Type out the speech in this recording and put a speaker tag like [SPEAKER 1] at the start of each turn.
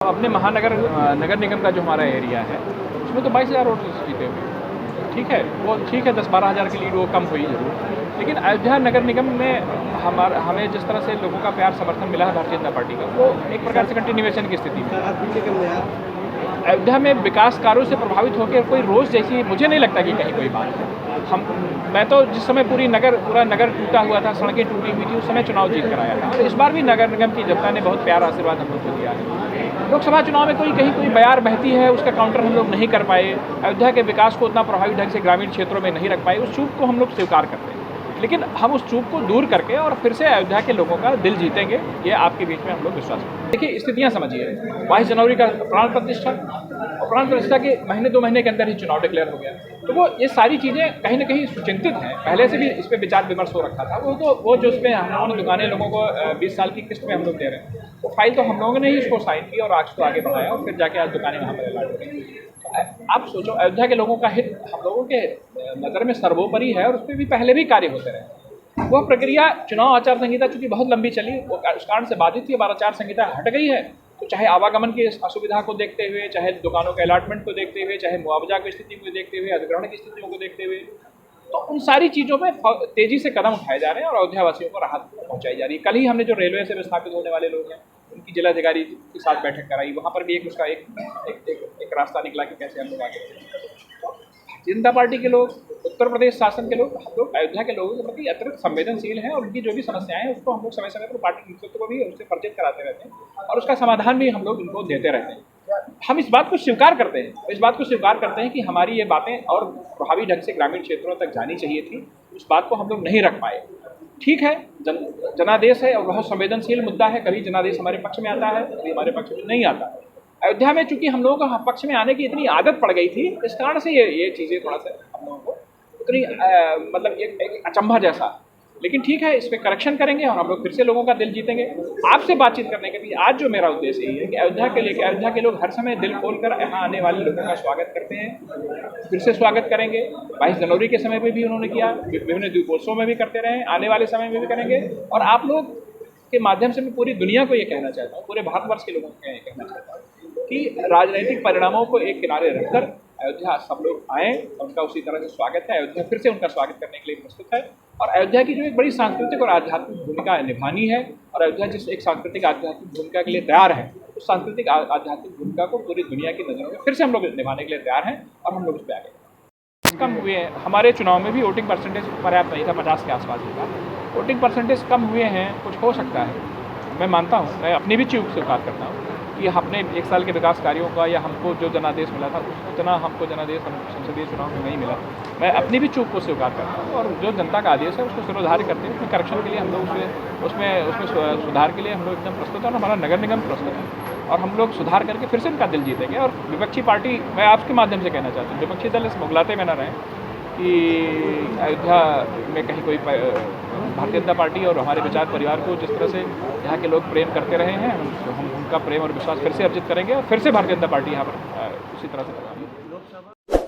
[SPEAKER 1] अपने महानगर नगर निगम का जो हमारा एरिया है उसमें तो 22,000 वोट जीते हुए, ठीक है, वो ठीक है, 10-12 हज़ार की लीड वो कम हुई जरूर, लेकिन अयोध्या नगर निगम में हमें जिस तरह से लोगों का प्यार समर्थन मिला है भारतीय जनता पार्टी का, वो एक प्रकार से कंटिन्यूएशन की स्थिति में। अयोध्या में विकास कार्यों से प्रभावित होकर कोई रोज़ जैसी मुझे नहीं लगता कि कहीं कोई बात है। मैं तो जिस समय पूरा नगर टूटा हुआ था, सड़कें टूटी हुई थी, उस समय चुनाव जीत कर आया था और इस बार भी नगर निगम की जनता ने बहुत प्यार आशीर्वाद हम लोग को दिया है। लोकसभा चुनाव में कहीं कोई बयार बहती है, उसका काउंटर हम लोग नहीं कर पाए, अयोध्या के विकास को उतना प्रभावी ढंग से ग्रामीण क्षेत्रों में नहीं रख पाए, उस चूक को हम लोग स्वीकार करते हैं, लेकिन हम उस चूक को दूर करके और फिर से अयोध्या के लोगों का दिल जीतेंगे, ये आपके बीच में हम लोग विश्वास करते हैं। देखिए, स्थितियाँ समझिए, 22 जनवरी का प्राण प्रतिष्ठा और प्राण प्रतिष्ठा के महीने 2 महीने के अंदर ही चुनाव डिक्लेयर हो गया, तो वो ये सारी चीज़ें कहीं ना कहीं सुचिंतित हैं। पहले से भी इस पर विचार विमर्श हो रखा था, वो जो उसमें हम लोगों ने दुकानें लोगों को 20 साल की किस्त में हम लोग दे रहे हैं, वो फाइल तो हम लोगों ने ही उसको साइन की और आज को आगे बढ़ाया और फिर जाके आज दुकानें वहाँ पर अलॉट हो गई। आप सोचो, अयोध्या के लोगों का हित हम लोगों के नज़र में सर्वोपरि है और उस पर भी पहले भी कार्य होते रहे। वह प्रक्रिया चुनाव आचार संहिता चूंकि बहुत लंबी चली, वो उस कारण से बाधित थी, अब आचार संहिता हट गई है, तो चाहे आवागमन की असुविधा को देखते हुए, चाहे दुकानों के अलॉटमेंट को देखते हुए, चाहे मुआवजा की स्थिति को देखते हुए, अधिग्रहण की स्थितियों को देखते हुए, तो उन सारी चीज़ों में तेजी से कदम उठाए जा रहे हैं और अयोध्या वासियों को राहत पहुंचाई जा रही है। कल ही हमने जो रेलवे से विस्थापित होने वाले लोग हैं उनकी जिलाधिकारी के साथ बैठक कराई, वहाँ पर भी उसका एक रास्ता निकला कि कैसे हम लोग आगे भारतीय जनता पार्टी के लोग, उत्तर प्रदेश शासन के लोग, हम लोग अयोध्या के लोगों के प्रति अतिरिक्त संवेदनशील हैं और उनकी जो भी समस्याएं हैं उसको हम लोग समय समय पर पार्टी नेतृत्व को भी उससे परिचित कराते रहते हैं और उसका समाधान भी हम लोग उनको देते रहते हैं। हम इस बात को स्वीकार करते हैं कि हमारी ये बातें और प्रभावी ढंग से ग्रामीण क्षेत्रों तक जानी चाहिए थी, उस बात को हम लोग नहीं रख पाए। ठीक है, जनादेश है और बहुत संवेदनशील मुद्दा है, कभी जनादेश हमारे पक्ष में आता है, कभी हमारे पक्ष में नहीं आता है। अयोध्या में चूंकि हम लोगों को पक्ष में आने की इतनी आदत पड़ गई थी, इस कारण से ये चीज़ें थोड़ा सा हम लोगों को उतनी मतलब एक अचंभा जैसा, लेकिन ठीक है, इस पर करेक्शन करेंगे और हम लोग फिर से लोगों का दिल जीतेंगे। आपसे बातचीत करने के लिए आज जो मेरा उद्देश्य यही है कि अयोध्या के लोग हर समय दिल खोलकर यहाँ आने वाले लोगों का स्वागत करते हैं, फिर से स्वागत करेंगे। 22 जनवरी के समय में भी उन्होंने किया, विभिन्न दीपोत्सव में भी करते रहे, आने वाले समय में भी करेंगे और आप लोग के माध्यम से मैं पूरी दुनिया को ये कहना चाहता हूँ, पूरे भारतवर्ष के लोगों को ये कहना चाहता हूँ कि राजनीतिक परिणामों को एक किनारे रखकर अयोध्या सब लोग आएँ और उनका उसी तरह से स्वागत है। अयोध्या फिर से उनका स्वागत करने के लिए प्रस्तुत है और अयोध्या की जो एक बड़ी सांस्कृतिक और आध्यात्मिक भूमिका निभानी है और अयोध्या जिस एक सांस्कृतिक आध्यात्मिक भूमिका के लिए तैयार है, उस सांस्कृतिक आध्यात्मिक भूमिका को पूरी दुनिया की नज़रों में फिर से हम लोग निभाने के लिए तैयार हैं और हम लोग उस पर आगे कम हुए हैं। हमारे चुनाव में भी वोटिंग परसेंटेज पर्याप्त नहीं था, 50 के आसपास ही था। वोटिंग परसेंटेज कम हुए हैं, कुछ हो सकता है, मैं मानता हूँ, मैं अपनी भी चूक स्वीकार करता हूँ कि हमने 1 साल के विकास कार्यों का या हमको जो जनादेश मिला था उतना हमको जनादेश संसदीय चुनाव में नहीं मिला। मैं अपनी भी चूक को स्वीकार करता हूँ और जो जनता का आदेश है उसको सिरोधार्य करते हैं, उसमें करेक्शन के लिए हम लोग उसमें सुधार के लिए हम लोग एकदम प्रस्तुत हैं और हमारा नगर निगम प्रस्तुत है और हम लोग सुधार करके फिर से उनका दिल जीतेंगे। और विपक्षी पार्टी, मैं आपके माध्यम से कहना चाहता हूँ, विपक्षी दल इस मुगलाते में न रहें कि अयोध्या में कहीं कोई भारतीय जनता पार्टी और हमारे विचार परिवार को जिस तरह से यहाँ के लोग प्रेम करते रहे हैं, हम उनका प्रेम और विश्वास फिर से अर्जित करेंगे और फिर से भारतीय जनता पार्टी यहाँ पर उसी तरह से